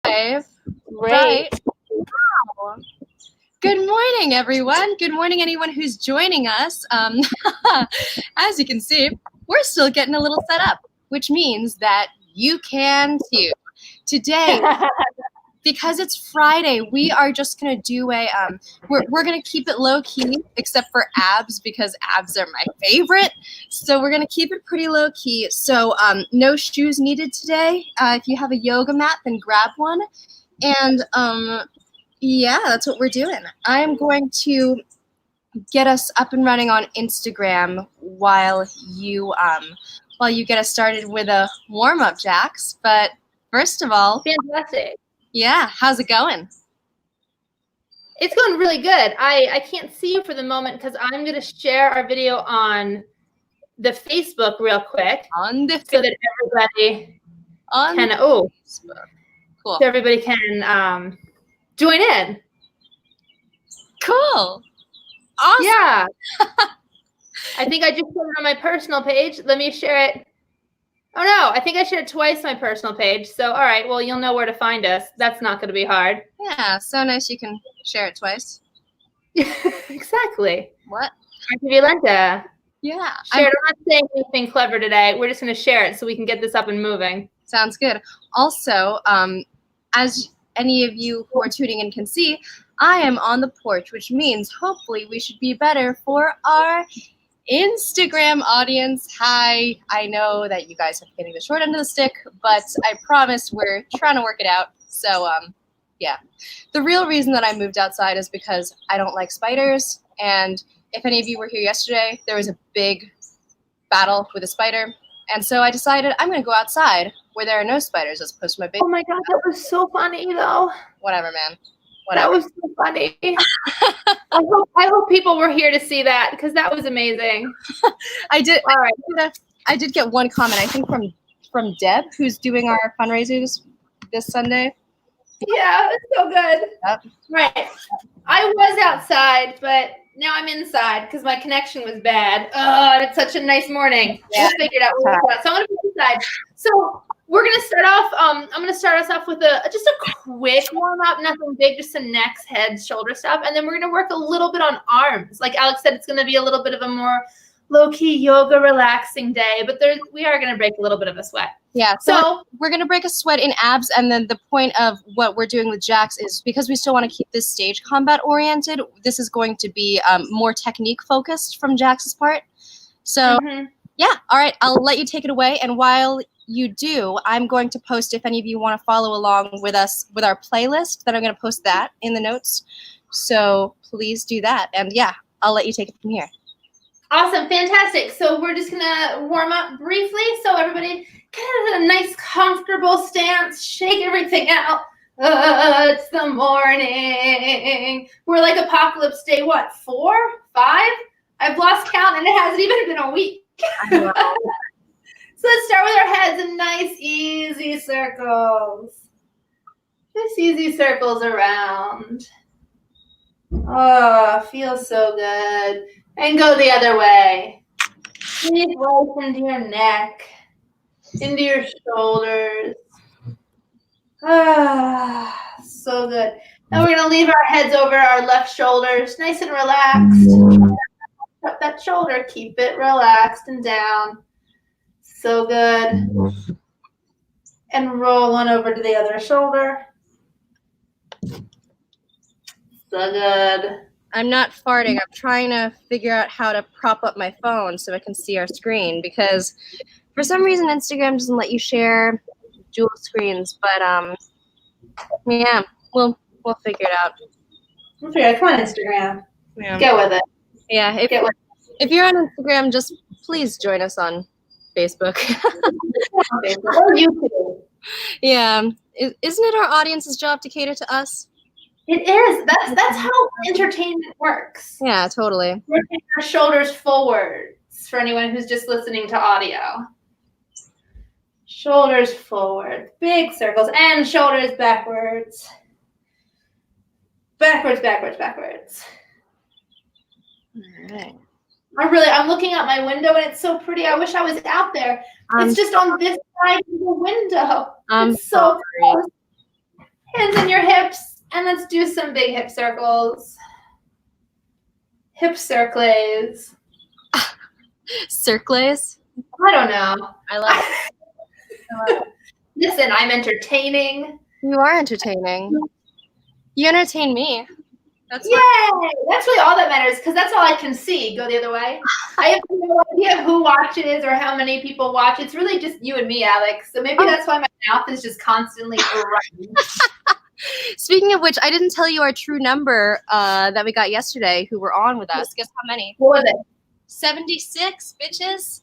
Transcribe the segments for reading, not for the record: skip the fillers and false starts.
live. Great. Right. Wow. Good morning, everyone. Good morning, anyone who's joining us. As you can see, we're still getting a little set up, which means that you can too. Today, because it's Friday, we are just gonna do a we're gonna keep it low key, except for abs, because abs are my favorite. So we're gonna keep it pretty low key. So no shoes needed today. If you have a yoga mat, then grab one. And yeah, that's what we're doing. I am going to get us up and running on Instagram while you get us started with a warm up, Jax. But first of all, Fantastic. yeah, how's it going? It's going really good. I can't see you for the moment because I'm going to share our video on the Facebook real quick. On the so that everybody can Facebook. Cool. So everybody can join in. Cool. Awesome. Yeah. I think I just put it on my personal page. Let me share it. Oh no, I think I shared it twice on my personal page. So all right, well you'll know where to find us. That's not going to be hard. Yeah, so nice you can share it twice. Exactly. What? Violenta. Yeah. Share it. I'm not saying anything clever today. We're just going to share it so we can get this up and moving. Sounds good. Also, as any of you who are tuning in can see, I am on the porch, which means hopefully we should be better for our Instagram audience. Hi, I know that you guys have getting the short end of the stick, but I promise we're trying to work it out. So, yeah. The real reason that I moved outside is because I don't like spiders, and if any of you were here yesterday, there was a big battle with a spider, and so I decided I'm going to go outside where there are no spiders as opposed to my big... Oh my god, that was so funny, though. Whatever, man. Whatever. That was so funny. I hope people were here to see that because that was amazing. I did. All right. I did get one comment, I think from Deb, who's doing our fundraisers this Sunday. Yeah, it's so good. Yep. Right. I was outside, but now I'm inside because my connection was bad. Oh, it's such a nice morning. Yeah. We'll figure it out. So I'm going to be inside. So we're going to start off. I'm going to start us off with just a quick warm up, nothing big, just some necks, heads, shoulder stuff. And then we're going to work a little bit on arms. Like Alex said, it's going to be a little bit of a more low-key yoga relaxing day, but we are going to break a little bit of a sweat. Yeah, so we're going to break a sweat in abs, and then the point of what we're doing with Jax is because we still want to keep this stage combat oriented, this is going to be more technique focused from Jax's part. So yeah, all right, I'll let you take it away, and while you do, I'm going to post, if any of you want to follow along with us with our playlist, then I'm going to post that in the notes. So please do that, and yeah, I'll let you take it from here. Awesome, fantastic. So we're just gonna warm up briefly. So everybody get in a nice, comfortable stance. Shake everything out. It's the morning. We're like Apocalypse Day. What? 4, 5? I've lost count, and it hasn't even been a week. So let's start with our heads in nice, easy circles. Just easy circles around. Oh, feels so good. And go the other way. Breathe right into your neck, into your shoulders. Ah, so good. Now we're going to leave our heads over our left shoulders, nice and relaxed. Up that shoulder, keep it relaxed and down. So good. And roll on over to the other shoulder. So good. I'm not farting. I'm trying to figure out how to prop up my phone so I can see our screen, because for some reason Instagram doesn't let you share dual screens. But yeah, we'll figure it out. We'll figure it out. Come on, Instagram. Yeah. Get with it. Yeah. If you're on Instagram, just please join us on Facebook. Or YouTube. Yeah. Isn't it our audience's job to cater to us? It is. That's how entertainment works. Yeah, totally. We're taking our shoulders forwards for anyone who's just listening to audio. Shoulders forward, big circles, and shoulders backwards. Backwards, backwards, backwards. All right. I'm looking out my window and it's so pretty. I wish I was out there. It's just on this side of the window. I'm it's so close. hands on your hips, and let's do some big hip circles. Hip circles. Circles? I don't know. I love it. Listen, I'm entertaining. You are entertaining. You entertain me. That's Yay! That's really all that matters, because that's all I can see. Go the other way. I have no idea who watches or how many people watch. It's really just you and me, Alex. So maybe that's why my mouth is just constantly running. Speaking of which, I didn't tell you our true number that we got yesterday who were on with us. Guess how many? What was it? 76, bitches.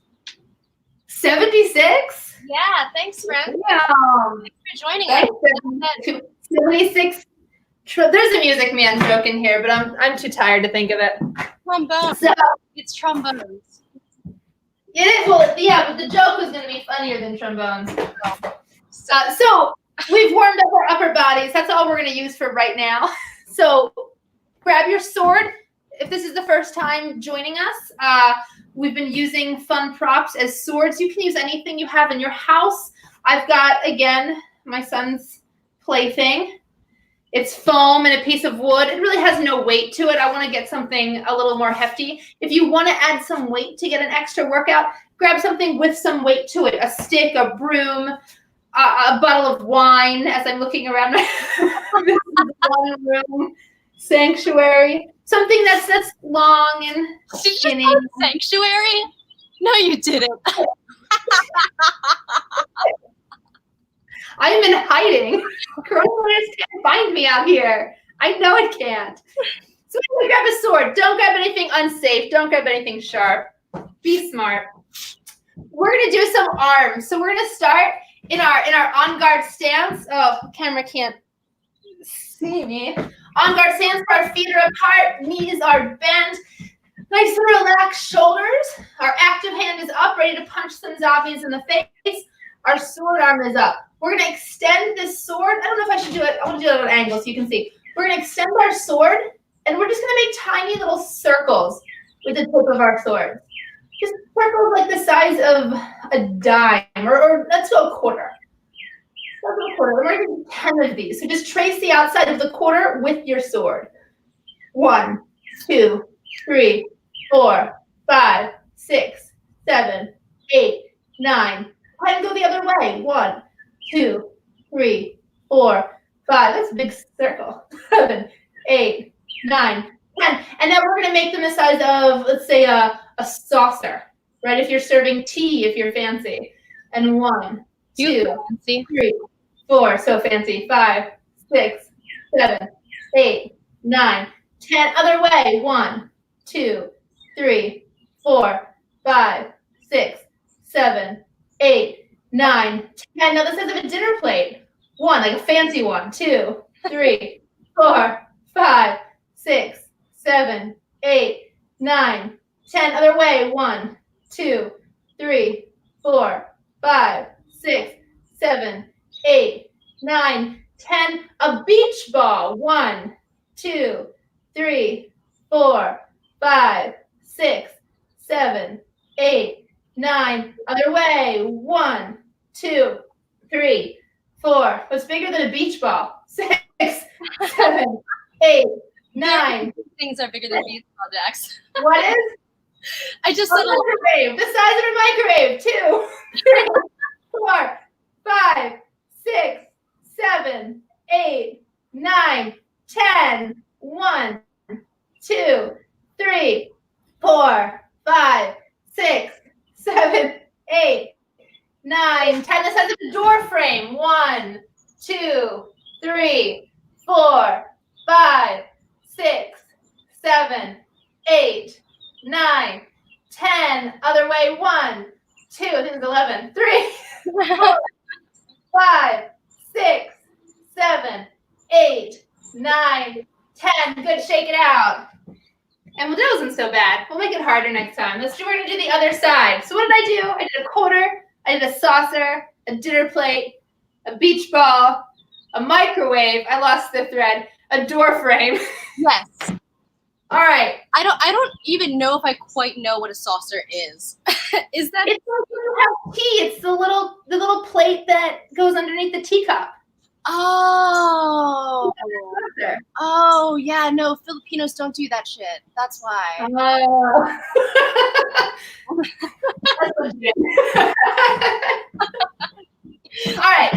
76? Yeah, thanks, friend. Yeah. Thanks for joining us. 76. There's a Music Man joke in here, but I'm too tired to think of it. Trombones. So, it's trombones. It is. Well, yeah, but the joke was going to be funnier than trombones. So we've warmed up our upper bodies. That's all we're going to use for right now. So grab your sword. If this is the first time joining us, we've been using fun props as swords. You can use anything you have in your house. I've got, again, my son's plaything. It's foam and a piece of wood. It really has no weight to it. I want to get something a little more hefty. If you want to add some weight to get an extra workout, grab something with some weight to it. A stick, a broom, a bottle of wine, as I'm looking around my one room sanctuary. Something that's long and skinny. Did you call it sanctuary? No, you didn't. I am in hiding. Coronavirus can't find me out here. I know it can't. So I'm gonna grab a sword. Don't grab anything unsafe. Don't grab anything sharp. Be smart. We're gonna do some arms. So we're gonna start in our on guard stance. Oh, camera can't see me. On guard stance. Our feet are apart. Knees are bent. Nice and relaxed shoulders. Our active hand is up, ready to punch some zombies in the face. Our sword arm is up. We're going to extend this sword. I don't know if I should do it. I want to do it at an angle so you can see. We're going to extend our sword, and we're just going to make tiny little circles with the tip of our sword. Just circles like the size of a dime, or let's go a quarter. Let's go a quarter. We're going to do 10 of these. So just trace the outside of the quarter with your sword. 1, 2, 3, 4, 5, 6, 7, 8, 9. And go the other way. 1, 2, 3, 4, 5. That's a big circle. 7, 8, 9, 10. And now we're going to make them the size of, let's say, a saucer, right? If you're serving tea, if you're fancy. And 1, 2, 3, 4. So fancy. 5, 6, 7, 8, 9, 10. Other way. 1, 2, 3, 4, 5, 6, 7, 8, 9, 10. Now this is of a dinner plate. 1, like a fancy one. 2, 3, 4, 5, 6, 7, 8, 9, 10. Other way. 1, 2, 3, 4, 5, 6, 7, 8, 9, 10. A beach ball. 1, 2, 3, 4, 5, 6, 7, 8, 9. Other way. 1, 2, 3, 4. What's bigger than a beach ball? 6, 7, 8, 9. Things are bigger than beach ball, Jax. What is? I just a said microwave. The size of a microwave. 2, 3, 4, 5, 6, 7, 8, 9, 10. 1, 2, 3, 4, 5, 6, 7, 8, 9, 10. This has a door frame. 1, 2, 3, 4, 5, 6, 7, 8, 9, 10. Other way. 1, 2. I think it's 11. 3, 4, 5, 6, 7, 8, 9, 10. Good. Shake it out. And well, that wasn't so bad. We'll make it harder next time. We're going to do the other side. So what did I do? I did a quarter. I did a saucer, a dinner plate, a beach ball, a microwave. I lost the thread. A door frame. yes. All right. I don't even know if I quite know what a saucer is. Is that? It's like when you have tea. It's the little plate that goes underneath the teacup. Oh, Oh, yeah, no, Filipinos don't do that shit. That's why. Oh. That's legit. All right.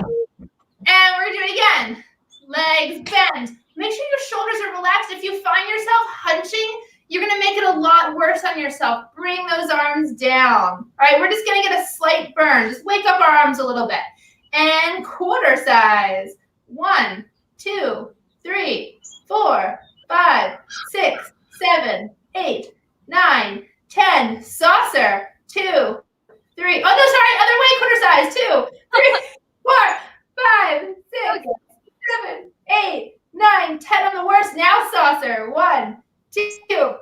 And we're doing it again. Legs bend. Make sure your shoulders are relaxed. If you find yourself hunching, you're going to make it a lot worse on yourself. Bring those arms down. All right, we're just going to get a slight burn. Just wake up our arms a little bit. And quarter size. 1, 2, 3, 4, 5, 6, 7, 8, 9, 10. Saucer. 2, 3. Oh, no, sorry. Other way, quarter size. 2, 3, 4, 5, 6, 7, 8, 9, 10 on the worst. Now saucer. 1, 2,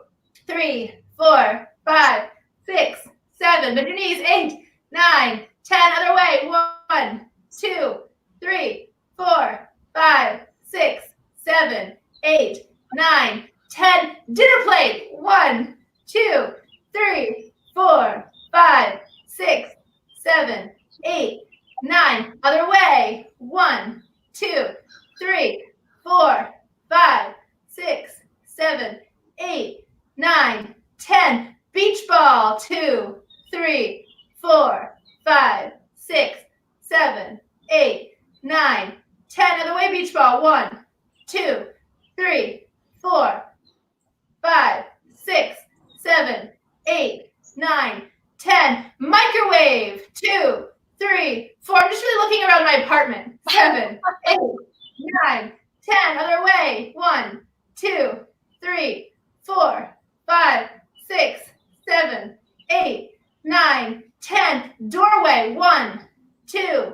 3, 4, 5, 6, 7. Bend your knees. 8, 9, 10. Other way. 1, 2, 3, 4, 5, 6, 7, 8, 9, 10. Dinner plate. 1, 2, 3, 4, 5, 6, 7, 8, 9. Other way. 1, 2, 3, 4, 5, 6, 7, 8, 9, 10. Beach ball. 2, 3, 4, 5, 6, 7, 8, 9, 10. Other way, beach ball. 1, 2, 3, 4, 5, 6, 7, 8, 9, 10. Microwave. 2, 3, 4. I'm just really looking around my apartment. 7, 8, 9, 10. Other way. 1, 2, 3, 4, 5, 6, 7, 8, 9, 10. Doorway. 1, 2,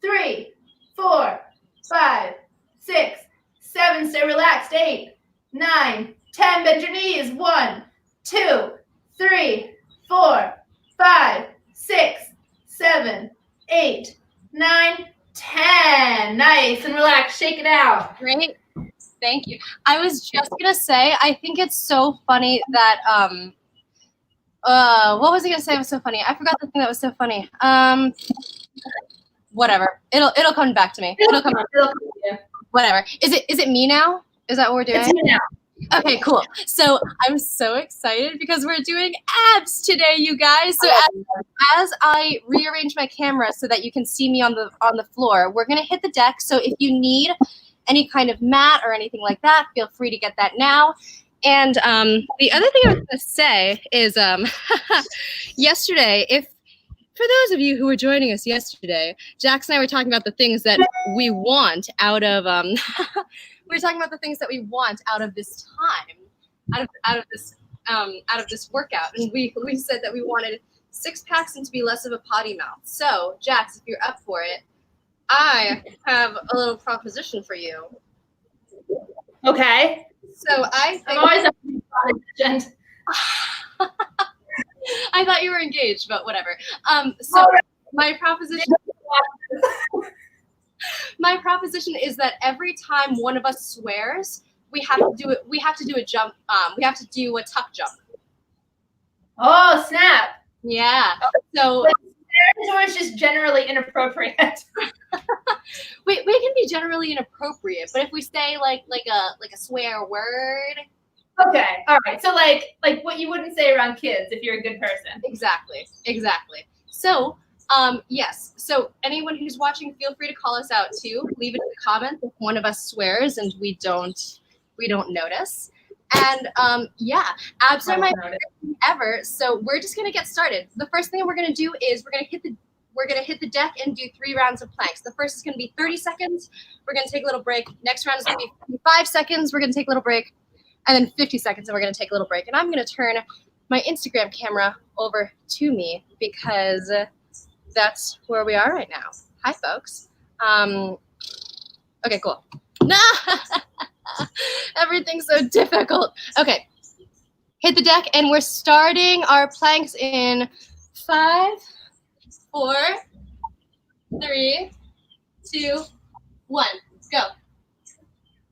3, 4, 5, 6, 7. Stay relaxed. 8, 9, 10. Bend your knees. 1, 2, 3, 4, 5, 6, 7, 8, 9, 10. Nice and relaxed. Shake it out. Great. Thank you. I was just gonna say, I think it's so funny that what was I gonna say was so funny? I forgot the thing that was so funny. Whatever. It'll come back to me. It'll come. Whatever. Is it me now? Is that what we're doing? It's me now. Okay, cool. So I'm so excited because we're doing abs today, you guys. So as I rearrange my camera so that you can see me on the floor, we're gonna hit the deck. So if you need any kind of mat or anything like that, feel free to get that now. And the other thing I was gonna say is yesterday, for those of you who were joining us yesterday, Jax and I were talking about the things that we want out of we were talking about the things that we want out of this time, out of this workout, and we said that we wanted 6 packs and to be less of a potty mouth. So, Jax, if you're up for it, I have a little proposition for you. Okay. So I think I'm always up for proposition. I thought you were engaged, but whatever. So my proposition is that every time one of us swears, we have to do it. We have to do a jump. We have to do a tuck jump. Oh, snap. Yeah. So or it's just generally inappropriate. we can be generally inappropriate, but if we say like a swear word. Okay. All right. So like what you wouldn't say around kids if you're a good person. Exactly. So yes. So anyone who's watching, feel free to call us out too. Leave it in the comments if one of us swears and we don't notice. And yeah, abs are my favorite thing ever. So we're just gonna get started. The first thing we're gonna do is we're gonna hit the deck and do 3 rounds of planks. The first is gonna be 30 seconds. We're gonna take a little break. Next round is gonna be 5 seconds. We're gonna take a little break, and then 50 seconds, and we're gonna take a little break. And I'm gonna turn my Instagram camera over to me because that's where we are right now. Hi, folks. Okay, cool. No. Everything's so difficult. Okay, hit the deck, and we're starting our planks in 5, 4, 3, 2, 1. Go.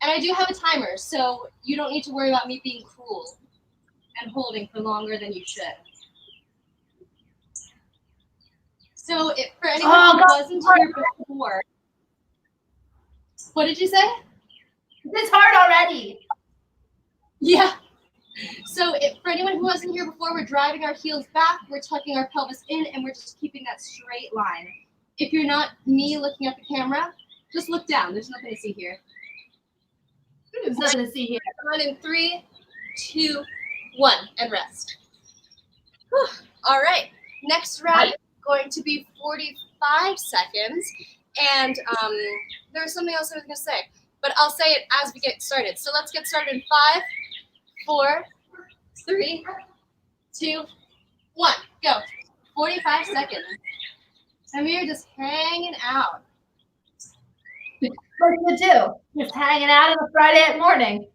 And I do have a timer, so you don't need to worry about me being cruel and holding for longer than you should. So for anyone who wasn't here before, what did you say? It's hard already. Yeah. So for anyone who wasn't here before, we're driving our heels back, we're tucking our pelvis in, and we're just keeping that straight line. If you're not me looking at the camera, just look down. There's nothing to see here. There's nothing to see here. On in 3, 2, 1, and rest. Whew. All right. Next round is going to be 45 seconds. And there was something else I was going to say, but I'll say it as we get started. So let's get started in 5, 4, 3, 2, 1, go. 45 seconds. And we are just hanging out. What do you do? Just hanging out on a Friday morning.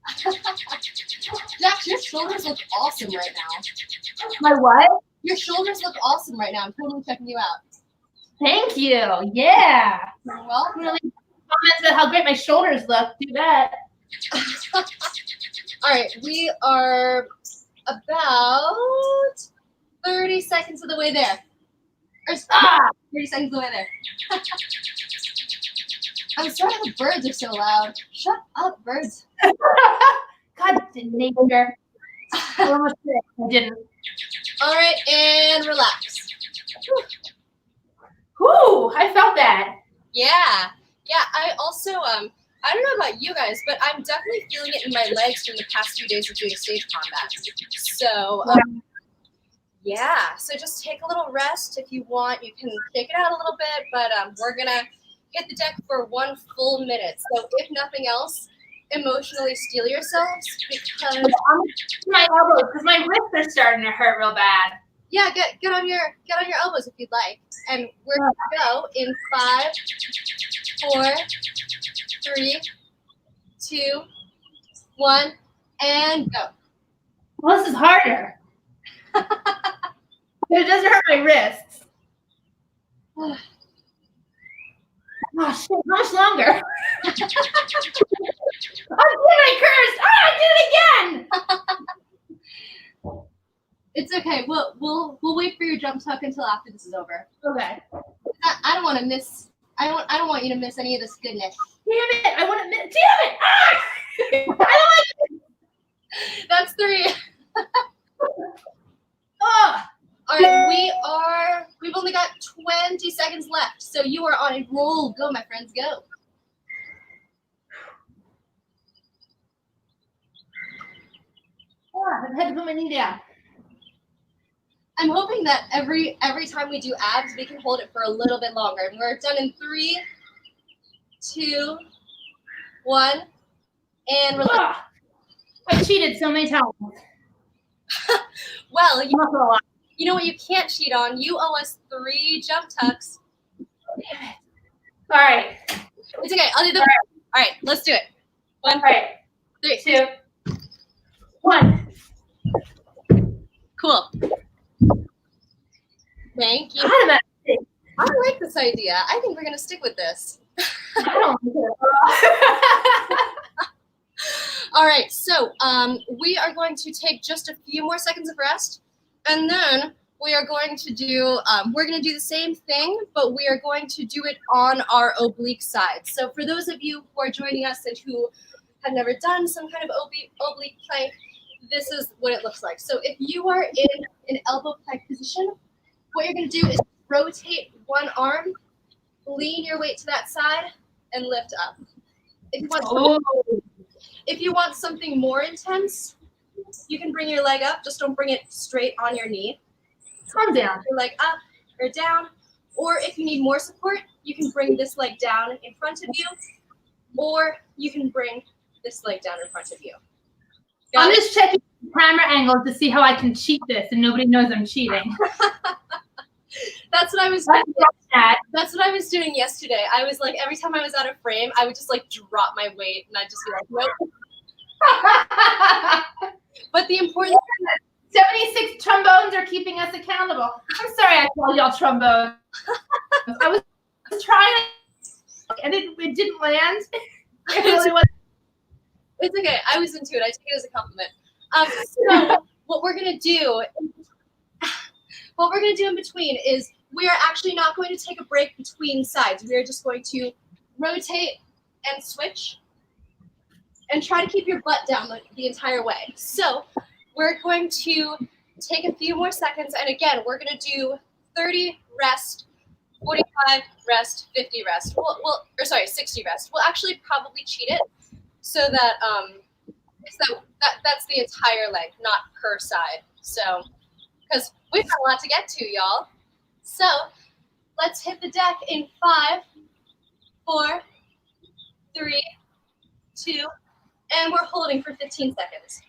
Jax, your shoulders look awesome right now. My what? Your shoulders look awesome right now. I'm totally checking you out. Thank you. Yeah. You're welcome. Really comments about how great my shoulders look. Do that. All right, we are about 30 seconds of the way there. 30 seconds of the way there. I'm sorry the birds are so loud. Shut up, birds. God, nature. I almost did. I didn't. All right, and relax. Whew, I felt that. Yeah. I also, I don't know about you guys, but I'm definitely feeling it in my legs from the past few days of doing stage combat. So, yeah. So just take a little rest if you want. You can shake it out a little bit, but we're gonna hit the deck for 1 full minute. So if nothing else, emotionally steel yourselves because my elbows, because my wrists are starting to hurt real bad. Yeah, get on your elbows if you'd like. And we're gonna go in 5, 4, 3, 2, 1, and go. Well, this is harder. It doesn't hurt my wrists. Oh shit, how much longer? I cursed! I did it again! It's okay. We'll wait for your jump tuck until after this is over. Okay. I don't want to miss. I don't want you to miss any of this goodness. Damn it! I want to miss. Damn it! Ah! I don't like it. That's 3. Oh. All right, we've only got 20 seconds left, so you are on a roll. Go, my friends, go. Oh, I had to put my knee down. I'm hoping that every time we do abs, we can hold it for a little bit longer. And we're done in 3, 2, 1, and relax. Oh, I cheated so many times. Well, you know what you can't cheat on? You owe us 3 jump tucks. All right. It's okay. I'll do the. All right, let's do it. 1, All right. 3, 2, 1. Cool. Thank you. I like this idea. I think we're gonna stick with this. don't like All right, so we are going to take just a few more seconds of rest, and then we are going to do, we're going to do the same thing, but we are going to do it on our oblique side. So for those of you who are joining us and who have never done some kind of oblique plank, this is what it looks like. So if you are in an elbow plank position, what you're going to do is rotate one arm, lean your weight to that side, and lift up. If you want something more intense, you can bring your leg up. Just don't bring it straight on your knee. Calm down. Your leg up or down. Or if you need more support, you can bring this leg down in front of you. Or you can bring this leg down in front of you. I'm just checking the camera angle to see how I can cheat this and nobody knows I'm cheating. That's what I was doing. That's what I was doing yesterday. I was like, every time I was out of frame, I would just like drop my weight and I'd just be like, nope. But the important thing, 76 trombones are keeping us accountable. I'm sorry I called y'all trombones. I was trying and it didn't land. It really was. It's okay. I was into it. I take it as a compliment. So what we're gonna do in between is we are actually not going to take a break between sides. We are just going to rotate and switch. and try to keep your butt down the entire way. So we're going to take a few more seconds, and again, we're going to do 30 rest, 45 rest, 50 rest. Or sorry, 60 rest. We'll actually probably cheat it so that that's the entire leg, not per side. So, because we've got a lot to get to, y'all. So let's hit the deck in 5, 4, 3, 2, and we're holding for 15 seconds.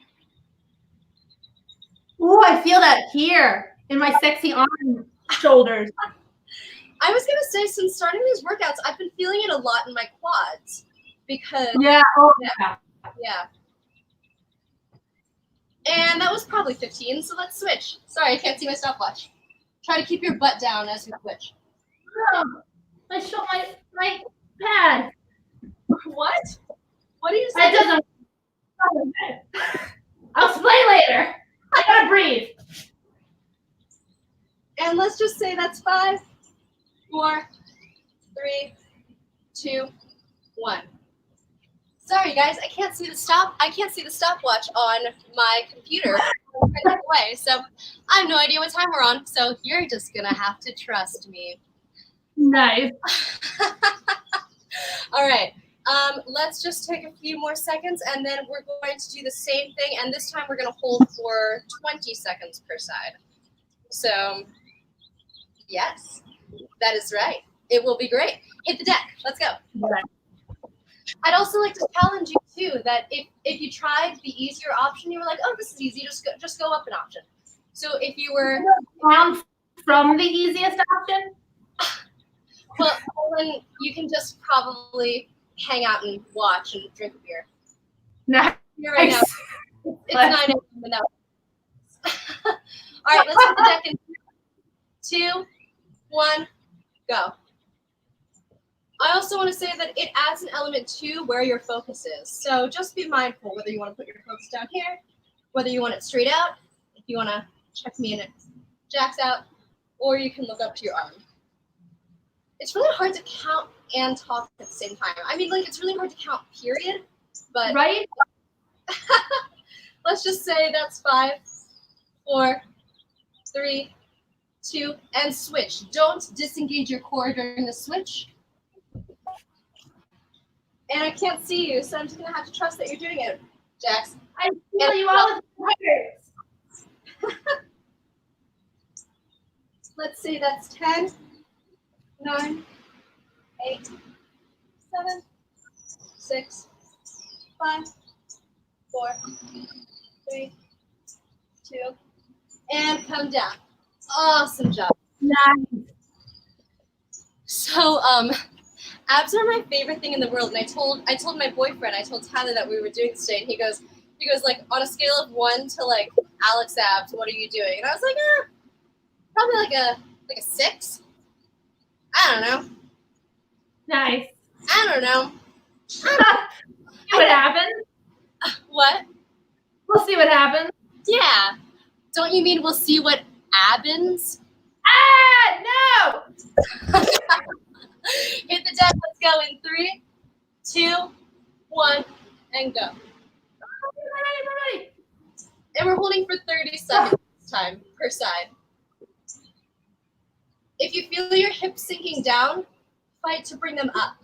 Ooh, I feel that here in my sexy arm shoulders. I was gonna say, since starting these workouts, I've been feeling it a lot in my quads because yeah. And that was probably 15, so let's switch. Sorry, I can't see my stopwatch. Try to keep your butt down as we switch. Oh, my pad. What? What are you saying? That doesn't. I'll explain later. I gotta breathe. And let's just say that's 5, 4, 3, 2, 1. Sorry, guys, I can't see the stopwatch on my computer away, so I have no idea what time we're on. So you're just gonna have to trust me. Nice. All right. Let's just take a few more seconds, and then we're going to do the same thing, and this time we're going to hold for 20 seconds per side. So, yes, that is right. It will be great. Hit the deck. Let's go. Right. I'd also like to challenge you, too, that if you tried the easier option, you were like, oh, this is easy, just go up an option. So if you were down from the easiest option? Well, then you can just probably hang out and watch and drink a beer. Nice. Right now. It's 9 a.m. and now. All right, let's hit the deck in 2, 1, go. I also want to say that it adds an element to where your focus is. So just be mindful whether you want to put your focus down here, whether you want it straight out, if you want to check me in it jacks out, or you can look up to your arm. It's really hard to count and talk at the same time. I mean, like, it's really hard to count, period. But right? Let's just say that's 5, 4, 3, 2, and switch. Don't disengage your core during the switch. And I can't see you, so I'm just going to have to trust that you're doing it, Jax. I feel you all at the Let's see, that's 10, 9, 8, 7, 6, 5, 4, 3, 2, and come down. Awesome job. Nice. So, abs are my favorite thing in the world, and I told my boyfriend, I told Tyler that we were doing this today, and he goes like, on a scale of 1 to like Alex abs, what are you doing? And I was like, probably like a 6. I don't know. Nice. I don't know. See what happens? What? We'll see what happens. Yeah. Don't you mean we'll see what happens? No! Hit the deck. Let's go in 3, 2, 1, and go. Ready. And we're holding for 30 seconds this time per side. If you feel your hips sinking down, fight to bring them up.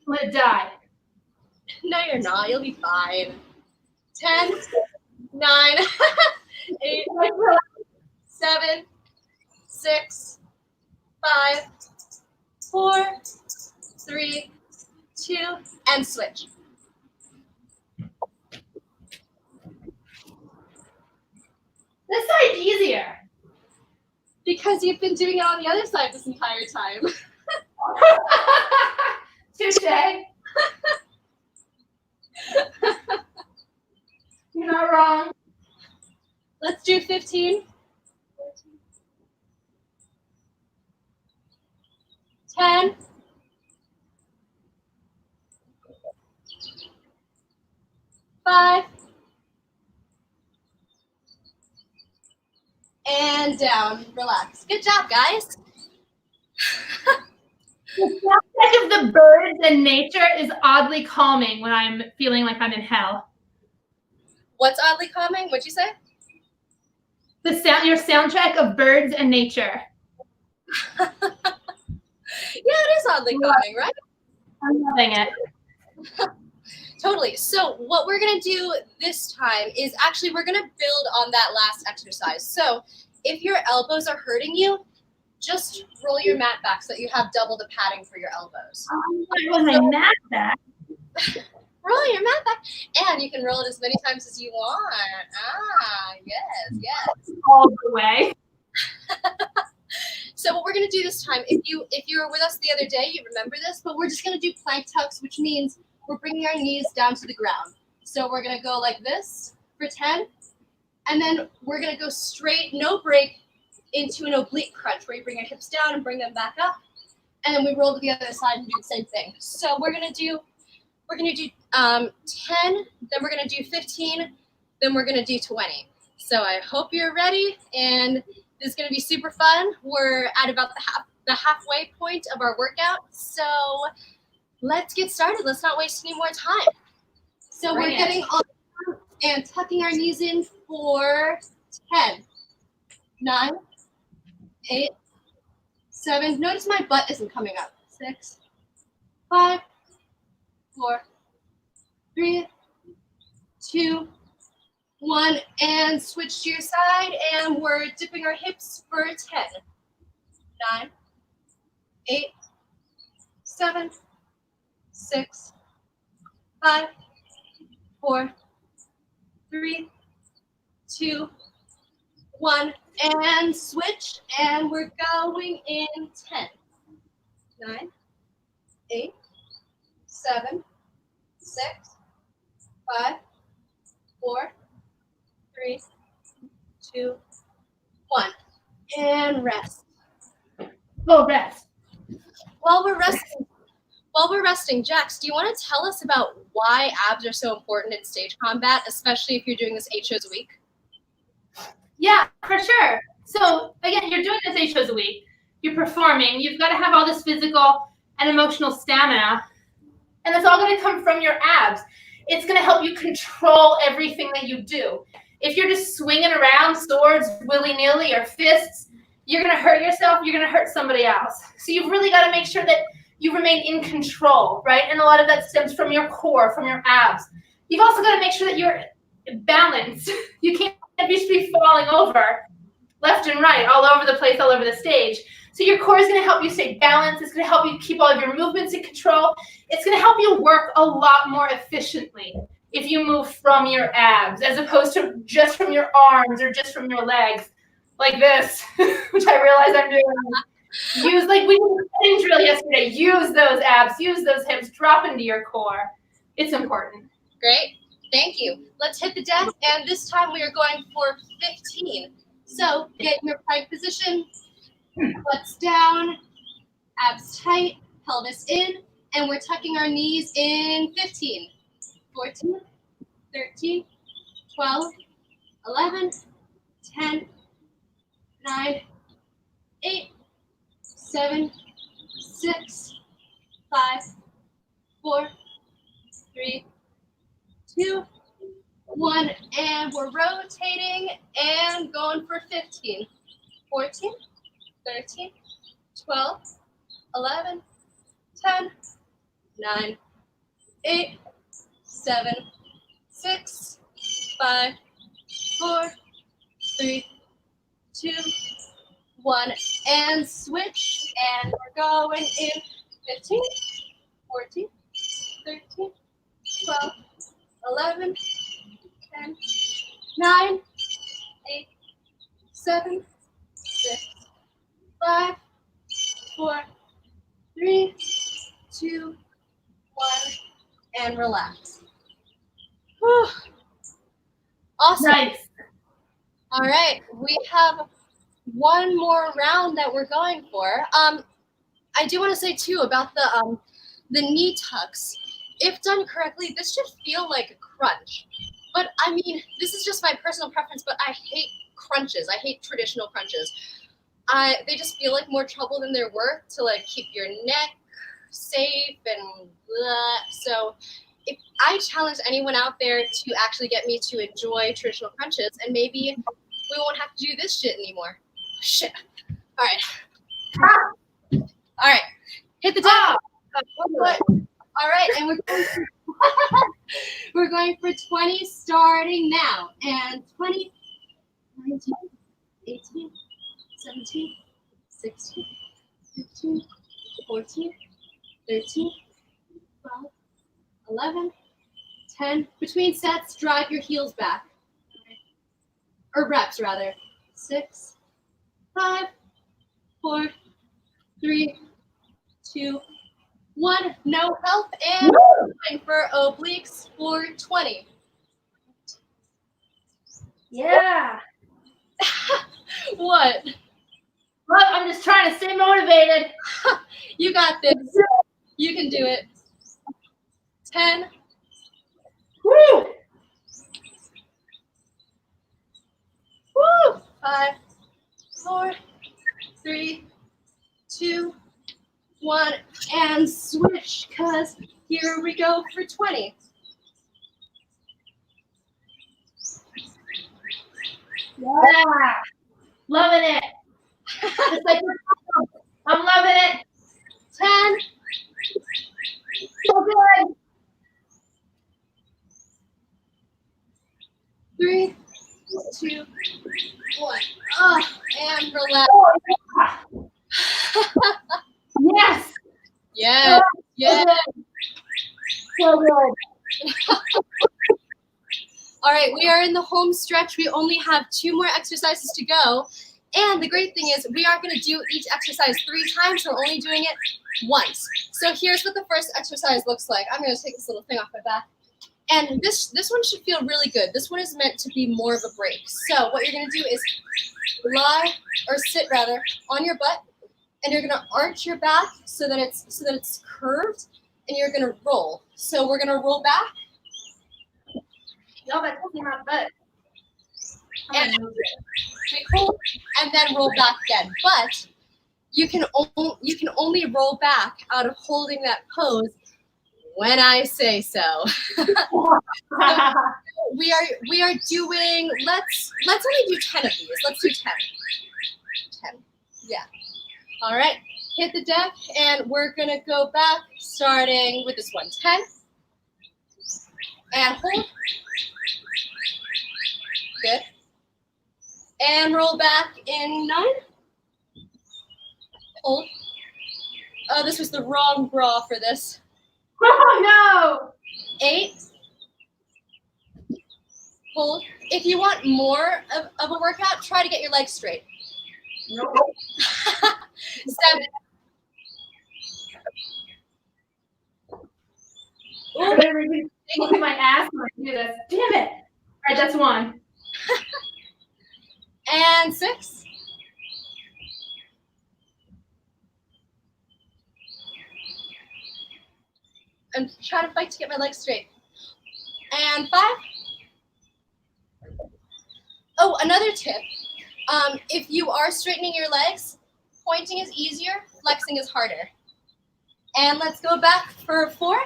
I'm gonna die. No, you're not. You'll be fine. 10, 9, 8, 7, 6, 5, 4, 3, 2, and switch. This side's easier. Because you've been doing it on the other side this entire time. Touche. You're not wrong. Let's do 15. 10. 5. And down. Relax. Good job, guys. The soundtrack of the birds and nature is oddly calming when I'm feeling like I'm in hell. What's oddly calming? What'd you say? Your soundtrack of birds and nature. Yeah, it is oddly calming, right? I'm loving it. Totally. So what we're going to do this time is actually we're going to build on that last exercise. So if your elbows are hurting you, just roll your mat back so that you have double the padding for your elbows. Roll my mat back. Roll your mat back, and you can roll it as many times as you want. Ah, yes, yes. All the way. So what we're going to do this time, if you were with us the other day, you remember this, but we're just going to do plank tucks, which means we're bringing our knees down to the ground. So we're going to go like this for 10, and then we're going to go straight, no break, into an oblique crunch where you bring your hips down and bring them back up, and then we roll to the other side and do the same thing. So we're going to do 10, then we're going to do 15, then we're going to do 20. So I hope you're ready, and this is going to be super fun. We're at about the halfway point of our workout, so let's get started. Let's not waste any more time. So we're getting on and tucking our knees in for 10, 9, 8, 7. Notice my butt isn't coming up. 6, 5, 4, 3, 2, 1, and switch to your side, and we're dipping our hips for 10, 9, 8, 7, 6, 5, 4, 3, 2, 1, and switch, and we're going in 10, 9, 8, 7, 6, 5, 4, 3, 2, 1, and rest. Full rest. While we're resting, Jax, do you want to tell us about why abs are so important in stage combat, especially if you're doing this 8 shows a week? Yeah, for sure. So again, you're doing this 8 shows a week. You're performing. You've got to have all this physical and emotional stamina, and it's all going to come from your abs. It's going to help you control everything that you do. If you're just swinging around swords willy-nilly or fists, you're going to hurt yourself. You're going to hurt somebody else. So you've really got to make sure that you remain in control, right? And a lot of that stems from your core, from your abs. You've also got to make sure that you're balanced. You can't just be falling over left and right, all over the place, all over the stage. So your core is going to help you stay balanced. It's going to help you keep all of your movements in control. It's going to help you work a lot more efficiently if you move from your abs, as opposed to just from your arms or just from your legs, like this, which I realize I'm doing. Use, like we did a drill yesterday, use those abs, use those hips, drop into your core. It's important. Great. Thank you. Let's hit the deck, and this time we are going for 15. So get in your plank position, butts down, abs tight, pelvis in, and we're tucking our knees in 15, 14, 13, 12, 11, 10, 9, 8, 7, 6, 5, 4, 3, 2, 1, and we're rotating and going for 15, 14, 13, 12, 11, 10, 9, 8, 7, 6, 5, 4, 3, 2, 1, and switch, and we're going in 15, 14, 13, 12, 11, 10, 9, 8, 7, 6, 5, 4, 3, 2, 1, and relax. Whew. Awesome. Nice. All right, we have one more round that we're going for. I do want to say too about the knee tucks. If done correctly, this should feel like a crunch. But I mean, this is just my personal preference, but I hate crunches. I hate traditional crunches. They just feel like more trouble than they're worth to like keep your neck safe and blah. So if I challenge anyone out there to actually get me to enjoy traditional crunches, and maybe we won't have to do this shit anymore. Shit. All right. All right. Hit the deck. All right, and we're going for 20 starting now. And 20, 19, 18, 17, 16, 15, 14, 13, 12, 11, 10. Between sets, drive your heels back. Or reps, rather. 6, 5, 4, 3, 2, 1. No help. And going for obliques for 20. Yeah. What? Well, I'm just trying to stay motivated. You got this. You can do it. 10. Woo! Woo! 5, 4, 3, 2, 1, and switch, because here we go for 20. Yeah. Loving it. Just like I'm loving it. 10. So good. 3, 2, 1. And relax. Yes. Yeah. Yeah. So good. All right, we are in the home stretch. We only have 2 more exercises to go. And the great thing is we are going to do each exercise 3 times. We're only doing it once. So here's what the first exercise looks like. I'm going to take this little thing off my back. And this one should feel really good. This one is meant to be more of a break. So what you're going to do is lie, or sit rather, on your butt. And you're going to arch your back so that it's curved. And you're going to roll. So we're going to roll back. Y'all better see my butt. And we hold and then roll back again. But you can only roll back out of holding that pose when I say so. we are doing, let's only do 10 of these. Let's do 10. 10. Yeah. All right. Hit the deck and we're gonna go back starting with this one. 10. And hold. Good. And roll back in 9. Hold. Oh, this was the wrong bra for this. Oh no! 8. Hold. If you want more of a workout, try to get your legs straight. Nope. 7. I'm gonna look at my ass when I do this. Damn it! All right, that's 1. And 6. I'm trying to fight to get my legs straight. And 5. Oh, another tip. If you are straightening your legs, pointing is easier, flexing is harder. And let's go back for 4.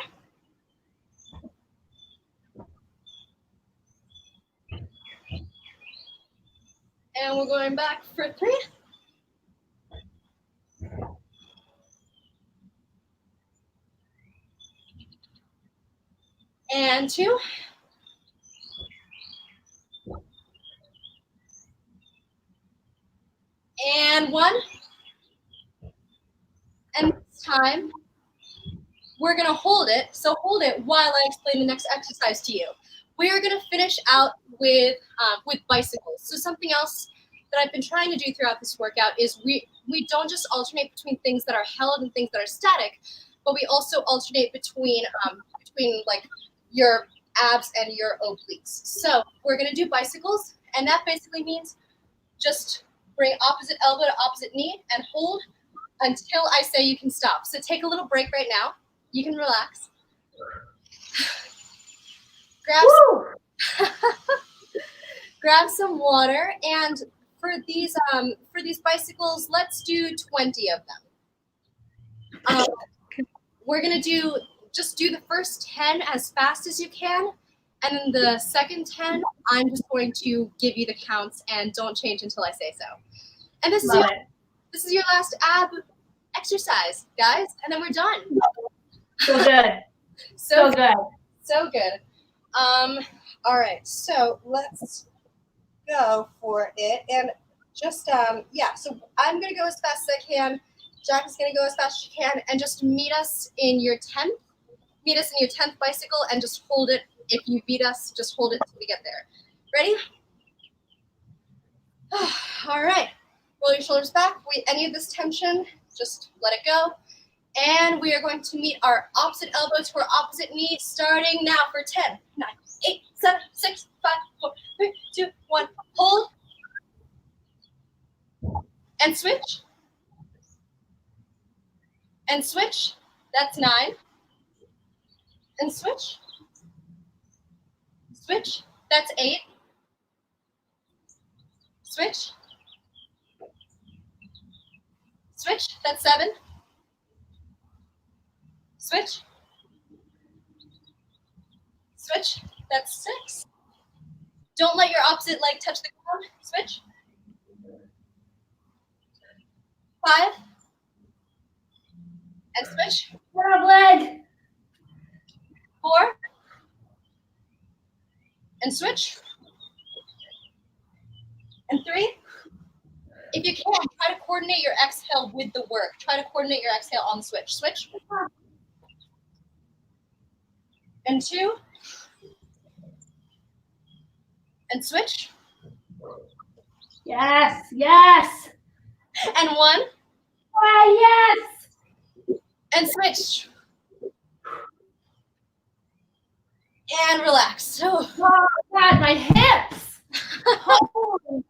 And we're going back for 3. And 2. And 1. And this time, we're going to hold it. So hold it while I explain the next exercise to you. We are going to finish out with bicycles. So something else that I've been trying to do throughout this workout is we don't just alternate between things that are held and things that are static, but we also alternate between like your abs and your obliques. So we're going to do bicycles, and that basically means just bring opposite elbow to opposite knee and hold until I say you can stop. So take a little break right now. You can relax. Grab some water, and for these bicycles, let's do 20 of them. we're gonna just do the first 10 as fast as you can, and then the second 10, I'm just going to give you the counts and don't change until I say so. And this is your last ab exercise, guys, and then we're done. So good. So good. So good. All right, so let's go for it. And just, yeah, so I'm going to go as fast as I can. Jack is going to go as fast as she can. And just meet us in your 10th. Meet us in your 10th bicycle and just hold it. If you beat us, just hold it until we get there. Ready? All right. Roll your shoulders back. Any of this tension, just let it go. And we are going to meet our opposite elbow to our opposite knee, starting now for 10, 9, 8, 7, 6, 5, 4, 3, 2, 1. Hold. And switch. And switch. That's 9. And switch. Switch. That's 8. Switch. Switch. That's 7. Switch. Switch. That's 6. Don't let your opposite leg touch the ground. Switch. 5. And switch. Grab leg. 4. And switch. And 3. If you can, try to coordinate your exhale with the work. Try to coordinate your exhale on the switch. Switch. And 2. And switch. Yes, yes. And 1. Yes. And switch. And relax. Oh God, my hips. Holy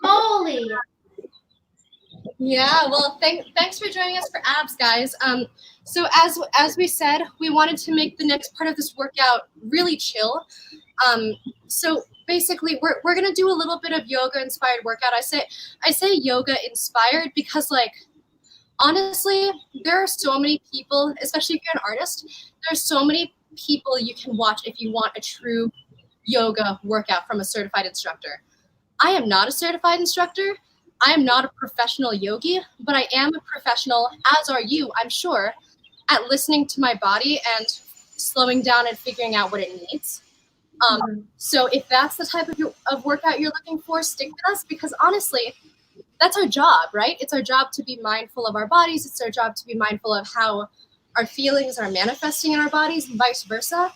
moly. Yeah, well, thanks for joining us for abs, guys. So as we said, we wanted to make the next part of this workout really chill. So basically, we're gonna do a little bit of yoga inspired workout. I say yoga inspired because, like, honestly, there are so many people, especially if you're an artist, there's so many people you can watch if you want a true yoga workout from a certified instructor. I am not a certified instructor. I am not a professional yogi, but I am a professional, as are you, I'm sure, at listening to my body and slowing down and figuring out what it needs. So if that's the type of workout you're looking for, stick with us, because honestly, that's our job, right? It's our job to be mindful of our bodies. It's our job to be mindful of how our feelings are manifesting in our bodies and vice versa.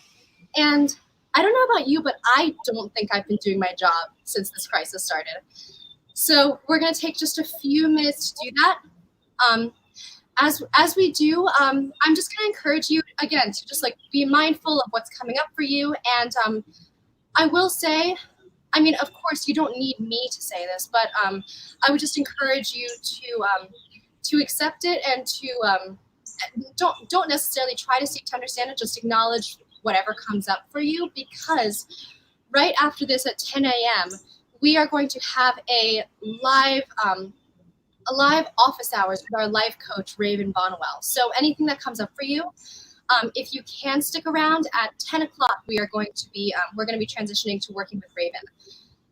And I don't know about you, but I don't think I've been doing my job since this crisis started. So we're going to take just a few minutes to do that. As we do, I'm just going to encourage you, again, to just like be mindful of what's coming up for you. And I will say, I mean, of course, you don't need me to say this, but I would just encourage you to accept it and to don't necessarily try to seek to understand it. Just acknowledge whatever comes up for you, because right after this at 10 a.m., we are going to have a live office hours with our life coach, Raven Bonwell. So anything that comes up for you, if you can stick around at 10 o'clock, we're going to be transitioning to working with Raven.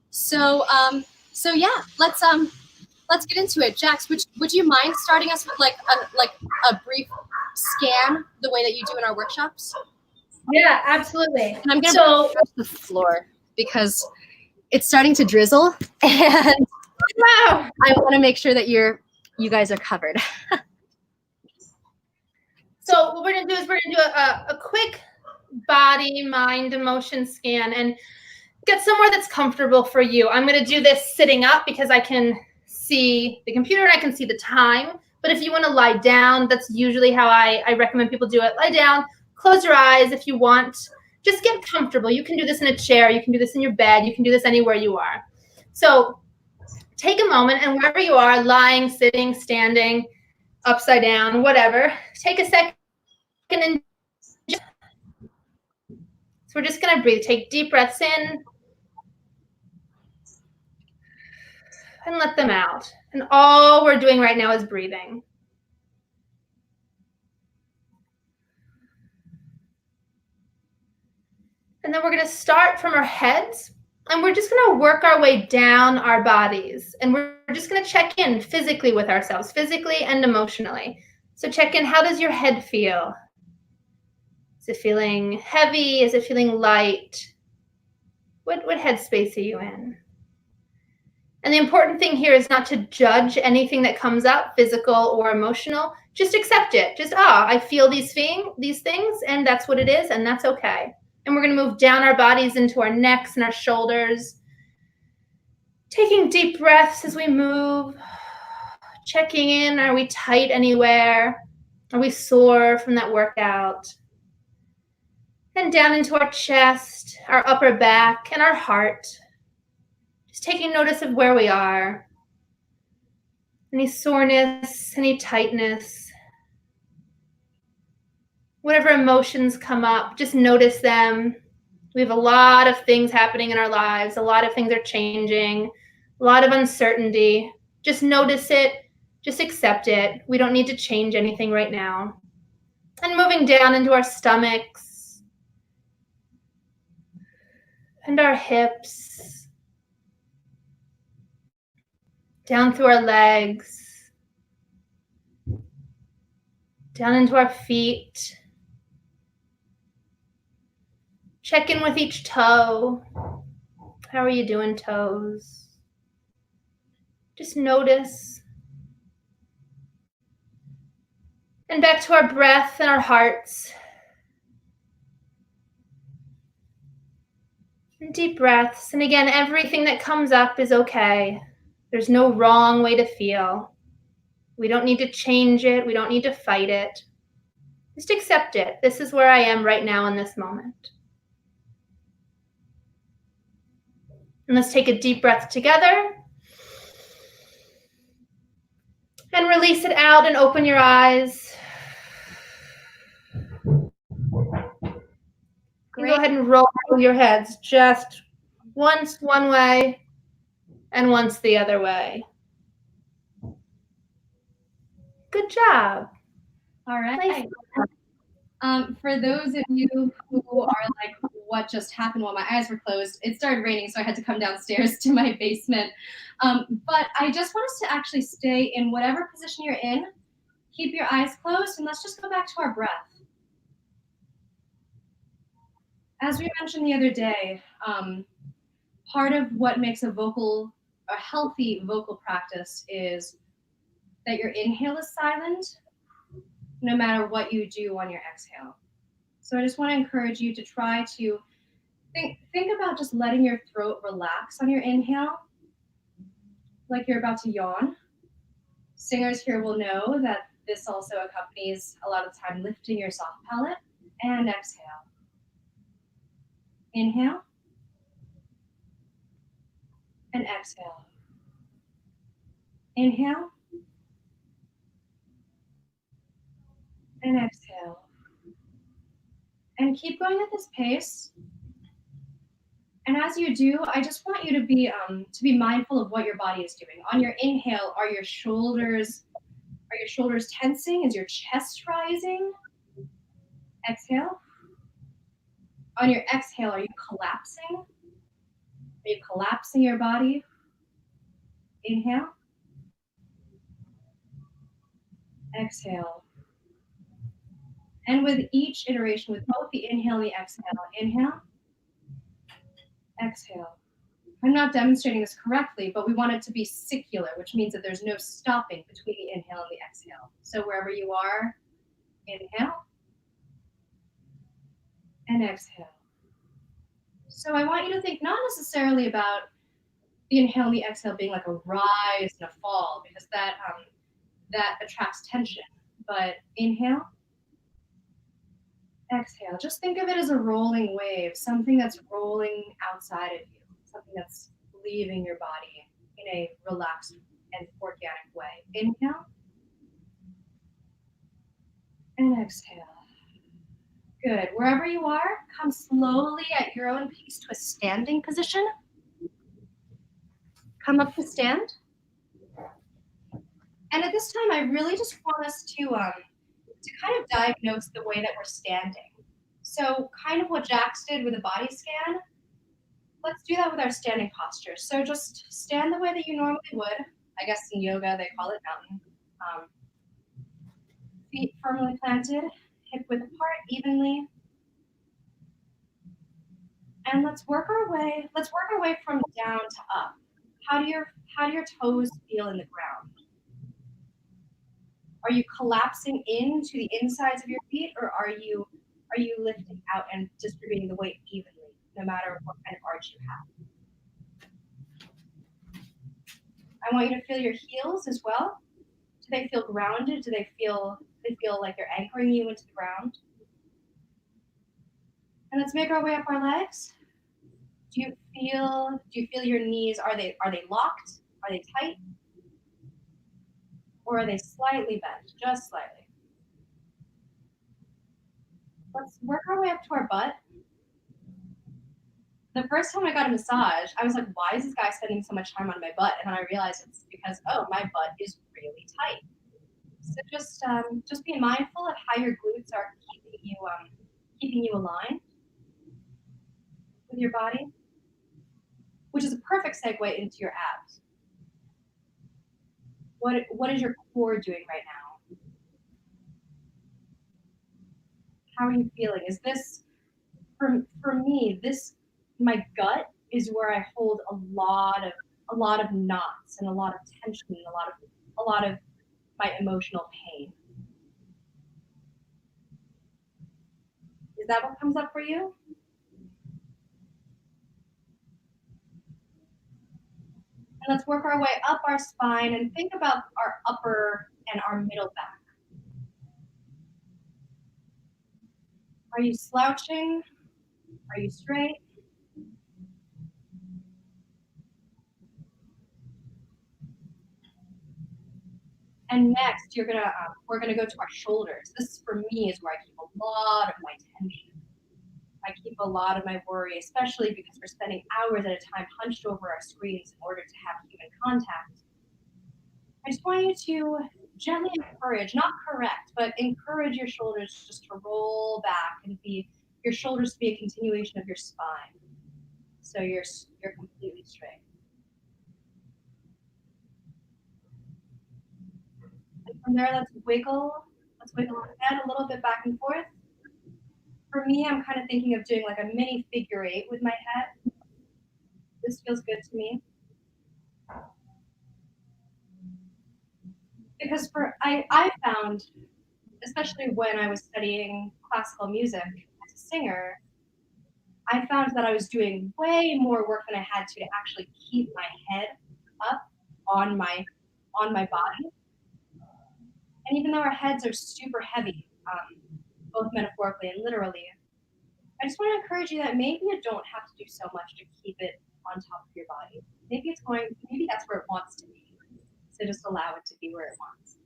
So yeah, let's get into it. Jax, would you mind starting us with like a brief scan, the way that you do in our workshops? Yeah, absolutely. And I'm going to touch the floor because it's starting to drizzle, and wow, I want to make sure that you guys are covered. So what we're going to do is we're going to do a quick body, mind, emotion scan and get somewhere that's comfortable for you. I'm going to do this sitting up because I can see the computer and I can see the time. But if you want to lie down, that's usually how I recommend people do it. Lie down, close your eyes if you want. Just get comfortable. You can do this in a chair. You can do this in your bed. You can do this anywhere you are. So take a moment, and wherever you are, lying, sitting, standing, upside down, whatever, take a second and so we're just going to breathe. Take deep breaths in and let them out. And all we're doing right now is breathing. And then we're going to start from our heads, and we're just going to work our way down our bodies. And we're just going to check in physically with ourselves, physically and emotionally. So check in, how does your head feel? Is it feeling heavy? Is it feeling light? What headspace are you in? And the important thing here is not to judge anything that comes up, physical or emotional. Just accept it. Just, I feel these things, and that's what it is, and that's okay. And we're going to move down our bodies into our necks and our shoulders. Taking deep breaths as we move. Checking in, are we tight anywhere? Are we sore from that workout? And down into our chest, our upper back, and our heart. Just taking notice of where we are. Any soreness, any tightness. Whatever emotions come up, just notice them. We have a lot of things happening in our lives. A lot of things are changing. A lot of uncertainty. Just notice it. Just accept it. We don't need to change anything right now. And moving down into our stomachs and our hips. Down through our legs. Down into our feet. Check in with each toe. How are you doing, toes? Just notice. And back to our breath and our hearts. And deep breaths. And again, everything that comes up is okay. There's no wrong way to feel. We don't need to change it. We don't need to fight it. Just accept it. This is where I am right now in this moment. And let's take a deep breath together. And release it out and open your eyes. Great. Go ahead and roll your heads just once one way and once the other way. Good job. All right. For those of you who are like, what just happened while my eyes were closed? It started raining, so I had to come downstairs to my basement. But I just want us to actually stay in whatever position you're in. Keep your eyes closed, and let's just go back to our breath. As we mentioned the other day, part of what makes a healthy vocal practice is that your inhale is silent, no matter what you do on your exhale. So I just want to encourage you to try to think about just letting your throat relax on your inhale, like you're about to yawn. Singers here will know that this also accompanies a lot of the time lifting your soft palate. And exhale. Inhale. And exhale. Inhale. And exhale. And keep going at this pace. And as you do, I just want you to be mindful of what your body is doing. On your inhale, are your shoulders tensing? Is your chest rising? Exhale. On your exhale, are you collapsing? Are you collapsing your body? Inhale. Exhale. And with each iteration, with both the inhale and the exhale, inhale, exhale. I'm not demonstrating this correctly, but we want it to be circular, which means that there's no stopping between the inhale and the exhale. So wherever you are, inhale and exhale. So I want you to think not necessarily about the inhale and the exhale being like a rise and a fall, because that attracts tension. But inhale, exhale. Just think of it as a rolling wave, something that's rolling outside of you, something that's leaving your body in a relaxed and organic way. Inhale and exhale. Good. Wherever you are, come slowly at your own pace to a standing position. Come up to stand. And at this time, I really just want us to kind of diagnose the way that we're standing. So kind of what Jax did with a body scan, let's do that with our standing posture. So just stand the way that you normally would. I guess in yoga they call it mountain. Feet firmly planted, hip width apart evenly. And let's work our way from down to up. How do your toes feel in the ground? Are you collapsing into the insides of your feet, or are you lifting out and distributing the weight evenly, no matter what kind of arch you have? I want you to feel your heels as well. Do they feel grounded? Do they feel like they're anchoring you into the ground? And let's make our way up our legs. Do you feel your knees? Are they locked? Are they tight? Or are they slightly bent? Just slightly. Let's work our way up to our butt. The first time I got a massage, I was like, why is this guy spending so much time on my butt? And then I realized it's because, oh, my butt is really tight. So just be mindful of how your glutes are keeping you aligned with your body, which is a perfect segue into your abs. What is your core doing right now? How are you feeling? Is this, for me, my gut is where I hold a lot of knots and a lot of tension and a lot of my emotional pain. Is that what comes up for you? And let's work our way up our spine and think about our upper and our middle back. Are you slouching? Are you straight? And next, we're gonna go to our shoulders. This, for me, is where I keep a lot of my tension. I keep a lot of my worry, especially because we're spending hours at a time hunched over our screens in order to have human contact. I just want you to gently encourage, not correct, but encourage your shoulders just to roll back and your shoulders to be a continuation of your spine. So you're completely straight. And from there, let's wiggle our head a little bit back and forth. For me, I'm kind of thinking of doing like a mini figure eight with my head. This feels good to me. Because I found, especially when I was studying classical music as a singer, I found that I was doing way more work than I had to actually keep my head up on my body. And even though our heads are super heavy, both metaphorically and literally, I just want to encourage you that maybe you don't have to do so much to keep it on top of your body. Maybe that's where it wants to be. So just allow it to be where it wants.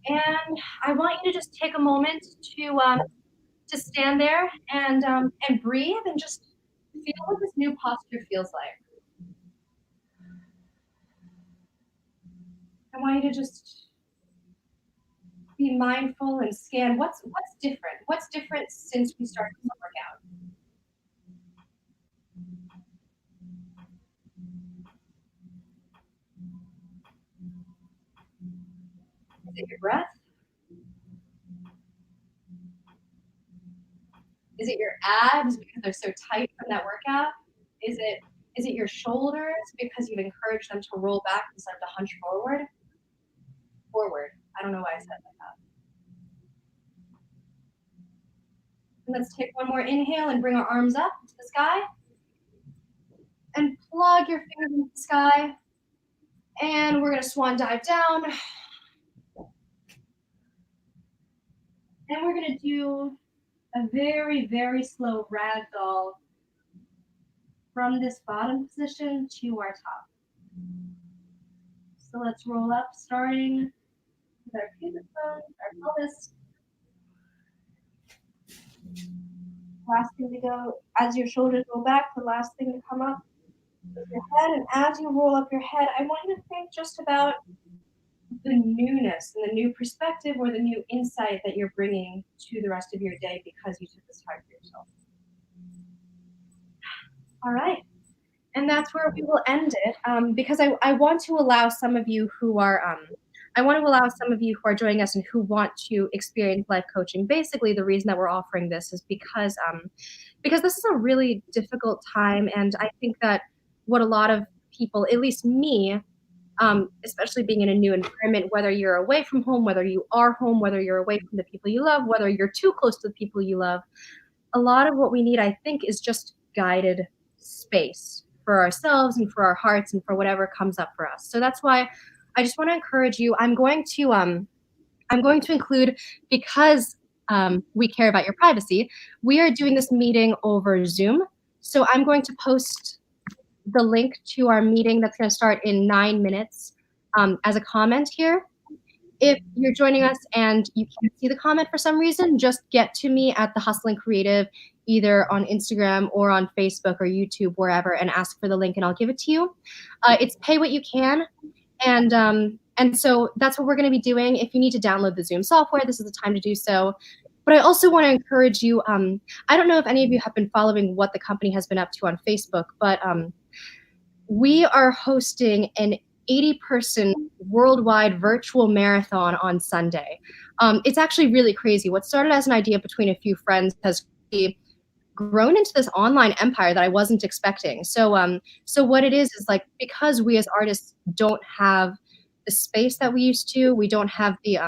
And I want you to just take a moment to stand there and breathe and just feel what this new posture feels like. I want you to just be mindful and scan what's different. What's different since we started this workout? Is it your breath? Is it your abs because they're so tight from that workout? Is it your shoulders because you've encouraged them to roll back instead of to hunch forward? Forward. I don't know why I said like that. And let's take one more inhale and bring our arms up to the sky. And plug your fingers into the sky. And we're going to swan dive down. And we're going to do a very, very slow ragdoll from this bottom position to our top. So let's roll up, starting with our pubic bone, our pelvis. Last thing to go, as your shoulders go back, the last thing to come up is your head. And as you roll up your head, I want you to think just about the newness and the new perspective or the new insight that you're bringing to the rest of your day because you took this time for yourself. All right. And that's where we will end it, because I want to allow some of you who are joining us and who want to experience life coaching. Basically, the reason that we're offering this is because this is a really difficult time, and I think that what a lot of people, at least me, especially being in a new environment, whether you're away from home, whether you are home, whether you're away from the people you love, whether you're too close to the people you love, a lot of what we need, I think, is just guided space for ourselves and for our hearts and for whatever comes up for us. So that's why I just want to encourage you. I'm going to include, because we care about your privacy, we are doing this meeting over Zoom. So I'm going to post the link to our meeting that's going to start in 9 minutes as a comment here. If you're joining us and you can't see the comment for some reason, just get to me at The Hustling Creative, either on Instagram or on Facebook or YouTube, wherever, and ask for the link and I'll give it to you. It's pay what you can. And so that's what we're going to be doing. If you need to download the Zoom software, this is the time to do so. But I also want to encourage you, I don't know if any of you have been following what the company has been up to on Facebook, but we are hosting an 80-person worldwide virtual marathon on Sunday. It's actually really crazy. What started as an idea between a few friends has grown into this online empire that I wasn't expecting. So what it is like, because we as artists don't have the space that we used to, we don't have the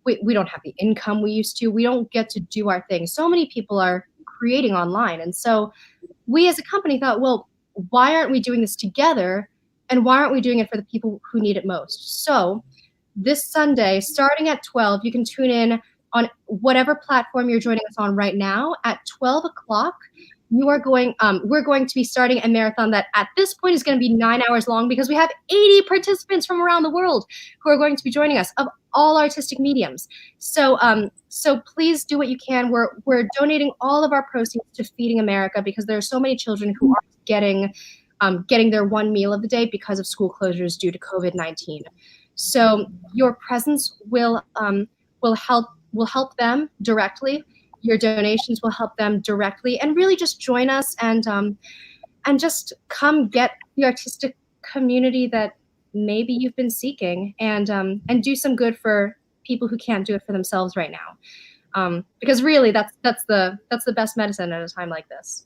we don't have the income we used to, we don't get to do our thing. So many people are creating online. And so we as a company thought, well, why aren't we doing this together? And why aren't we doing it for the people who need it most? So this Sunday, starting at 12, you can tune in on whatever platform you're joining us on right now. At 12 o'clock, we're going to be starting a marathon that at this point is going to be 9 hours long, because we have 80 participants from around the world who are going to be joining us of all artistic mediums. So please do what you can. We're donating all of our proceeds to Feeding America, because there are so many children who aren't getting their one meal of the day because of school closures due to COVID-19. So your presence will help them directly. Your donations will help them directly, and really just join us and just come get the artistic community that maybe you've been seeking, and do some good for people who can't do it for themselves right now. Because really, that's the best medicine at a time like this.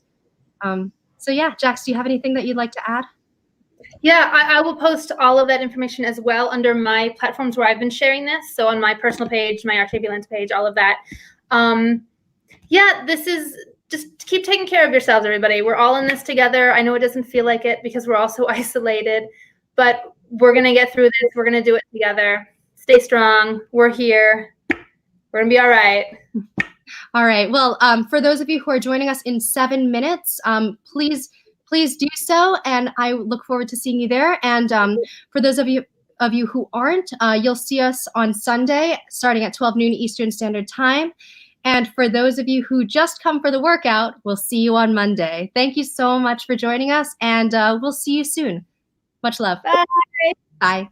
So yeah, Jax, do you have anything that you'd like to add? Yeah, I will post all of that information as well under my platforms where I've been sharing this. So on my personal page, my Artavulence page, all of that. Yeah, this is just keep taking care of yourselves, everybody. We're all in this together. I know it doesn't feel like it because we're all so isolated, but we're going to get through this. We're going to do it together. Stay strong. We're here. We're going to be all right. All right. Well, for those of you who are joining us in 7 minutes, please do so, and I look forward to seeing you there. And for those of you who aren't, you'll see us on Sunday starting at 12 noon Eastern Standard Time. And for those of you who just come for the workout, we'll see you on Monday. Thank you so much for joining us, and we'll see you soon. Much love. Bye. Bye.